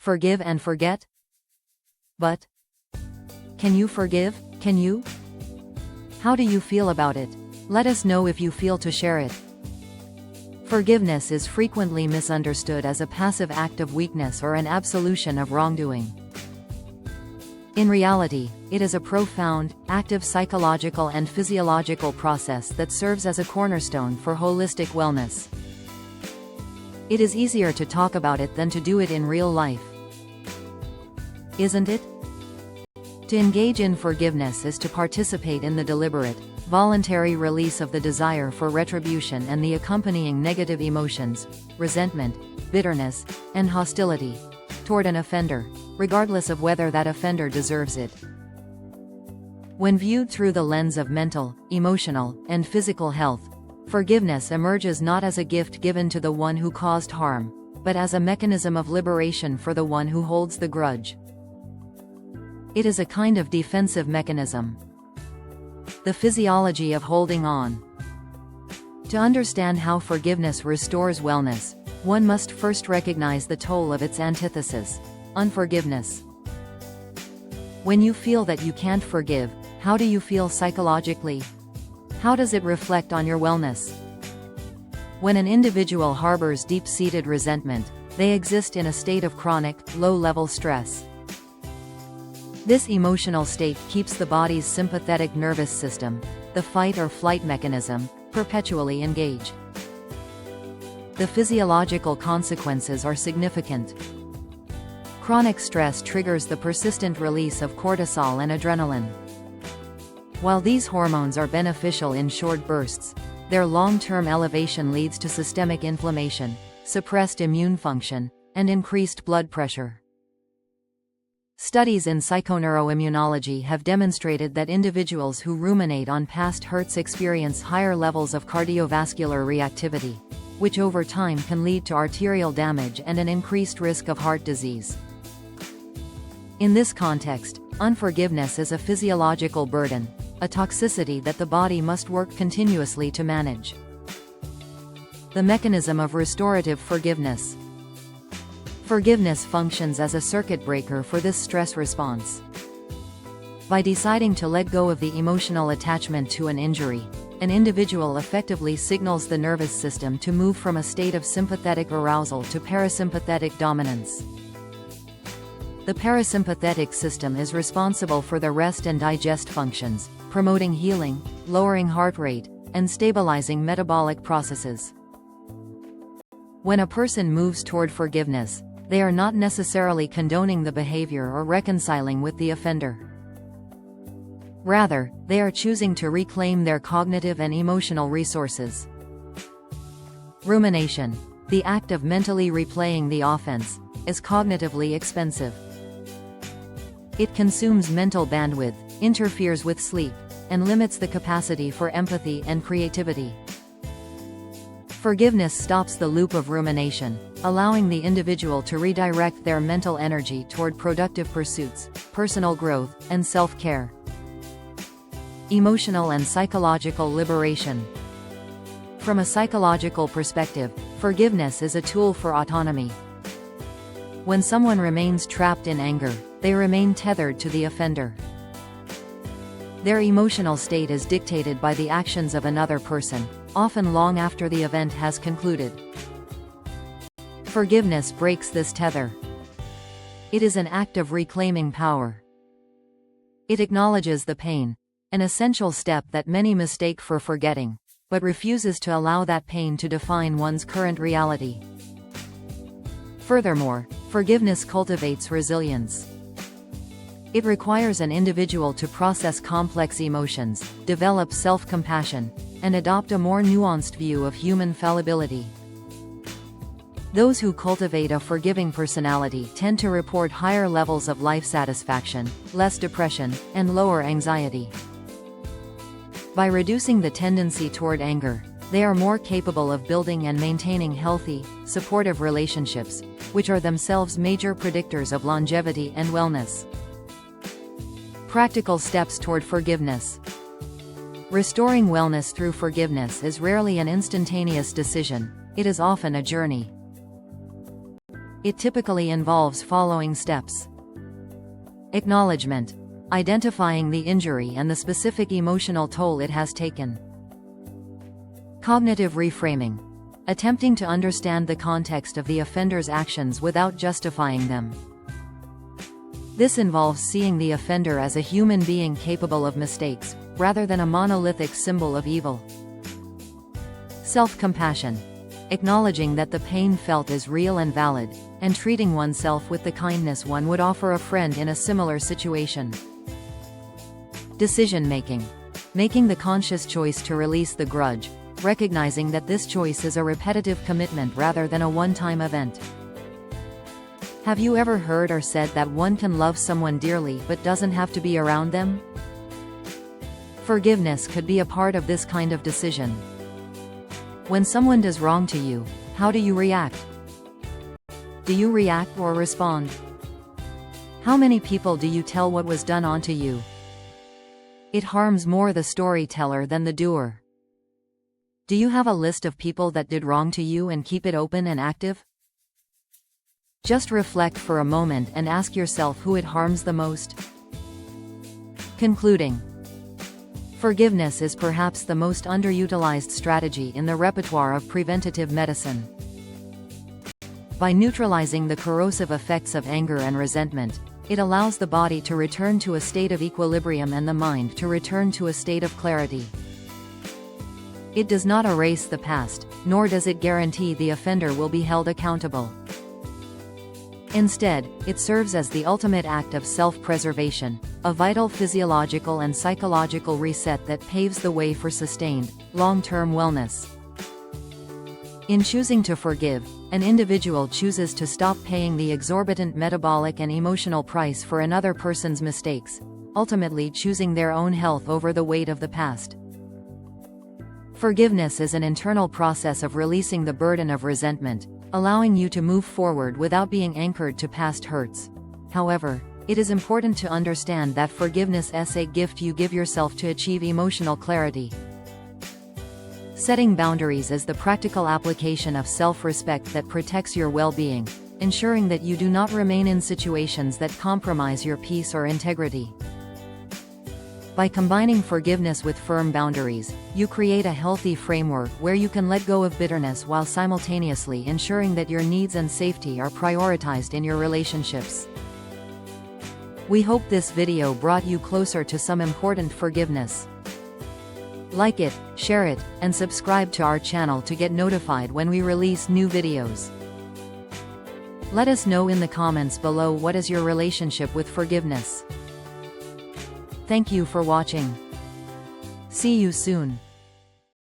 Forgive and forget? But can you forgive? Can you? How do you feel about it? Let us know if you feel to share it. Forgiveness is frequently misunderstood as a passive act of weakness or an absolution of wrongdoing. In reality, it is a profound, active psychological and physiological process that serves as a cornerstone for holistic wellness. It is easier to talk about it than to do it in real life. Isn't it? To engage in forgiveness is to participate in the deliberate, voluntary release of the desire for retribution and the accompanying negative emotions, resentment, bitterness, and hostility toward an offender, regardless of whether that offender deserves it. When viewed through the lens of mental, emotional, and physical health, forgiveness emerges not as a gift given to the one who caused harm, but as a mechanism of liberation for the one who holds the grudge. It is a kind of defensive mechanism. The physiology of holding on. To understand how forgiveness restores wellness, one must first recognize the toll of its antithesis, unforgiveness. When you feel that you can't forgive, how do you feel psychologically? How does it reflect on your wellness? When an individual harbors deep-seated resentment, they exist in a state of chronic, low-level stress. This emotional state keeps the body's sympathetic nervous system, the fight-or-flight mechanism, perpetually engaged. The physiological consequences are significant. Chronic stress triggers the persistent release of cortisol and adrenaline. While these hormones are beneficial in short bursts, their long-term elevation leads to systemic inflammation, suppressed immune function, and increased blood pressure. Studies in psychoneuroimmunology have demonstrated that individuals who ruminate on past hurts experience higher levels of cardiovascular reactivity, which over time can lead to arterial damage and an increased risk of heart disease. In this context, unforgiveness is a physiological burden, a toxicity that the body must work continuously to manage. The mechanism of restorative forgiveness. Forgiveness functions as a circuit breaker for this stress response. By deciding to let go of the emotional attachment to an injury, an individual effectively signals the nervous system to move from a state of sympathetic arousal to parasympathetic dominance. The parasympathetic system is responsible for the rest and digest functions, promoting healing, lowering heart rate, and stabilizing metabolic processes. When a person moves toward forgiveness, they are not necessarily condoning the behavior or reconciling with the offender. Rather, they are choosing to reclaim their cognitive and emotional resources. Rumination, the act of mentally replaying the offense, is cognitively expensive. It consumes mental bandwidth, interferes with sleep, and limits the capacity for empathy and creativity. Forgiveness stops the loop of rumination, allowing the individual to redirect their mental energy toward productive pursuits, personal growth, and self-care. Emotional and psychological liberation. From a psychological perspective, forgiveness is a tool for autonomy. When someone remains trapped in anger, they remain tethered to the offender. Their emotional state is dictated by the actions of another person, often long after the event has concluded. Forgiveness breaks this tether. It is an act of reclaiming power. It acknowledges the pain, an essential step that many mistake for forgetting, but refuses to allow that pain to define one's current reality. Furthermore, forgiveness cultivates resilience. It requires an individual to process complex emotions, develop self-compassion, and adopt a more nuanced view of human fallibility. Those who cultivate a forgiving personality tend to report higher levels of life satisfaction, less depression, and lower anxiety. By reducing the tendency toward anger, they are more capable of building and maintaining healthy, supportive relationships, which are themselves major predictors of longevity and wellness. Practical steps toward forgiveness. Restoring wellness through forgiveness is rarely an instantaneous decision, it is often a journey. It typically involves following steps. Acknowledgement. Identifying the injury and the specific emotional toll it has taken. Cognitive reframing. Attempting to understand the context of the offender's actions without justifying them. This involves seeing the offender as a human being capable of mistakes, rather than a monolithic symbol of evil. Self-compassion. Acknowledging that the pain felt is real and valid, and treating oneself with the kindness one would offer a friend in a similar situation. Decision-making. Making the conscious choice to release the grudge, recognizing that this choice is a repetitive commitment rather than a one-time event. Have you ever heard or said that one can love someone dearly but doesn't have to be around them? Forgiveness could be a part of this kind of decision. When someone does wrong to you, how do you react? Do you react or respond? How many people do you tell what was done onto you? It harms more the storyteller than the doer. Do you have a list of people that did wrong to you and keep it open and active? Just reflect for a moment and ask yourself who it harms the most. Concluding. Forgiveness is perhaps the most underutilized strategy in the repertoire of preventative medicine. By neutralizing the corrosive effects of anger and resentment, it allows the body to return to a state of equilibrium and the mind to return to a state of clarity. It does not erase the past, nor does it guarantee the offender will be held accountable. Instead, it serves as the ultimate act of self-preservation, a vital physiological and psychological reset that paves the way for sustained, long-term wellness. In choosing to forgive, an individual chooses to stop paying the exorbitant metabolic and emotional price for another person's mistakes, ultimately choosing their own health over the weight of the past. Forgiveness is an internal process of releasing the burden of resentment, allowing you to move forward without being anchored to past hurts. However, it is important to understand that forgiveness is a gift you give yourself to achieve emotional clarity. Setting boundaries is the practical application of self-respect that protects your well-being, ensuring that you do not remain in situations that compromise your peace or integrity. By combining forgiveness with firm boundaries, you create a healthy framework where you can let go of bitterness while simultaneously ensuring that your needs and safety are prioritized in your relationships. We hope this video brought you closer to some important forgiveness. Like it, share it, and subscribe to our channel to get notified when we release new videos. Let us know in the comments below what is your relationship with forgiveness. Thank you for watching. See you soon.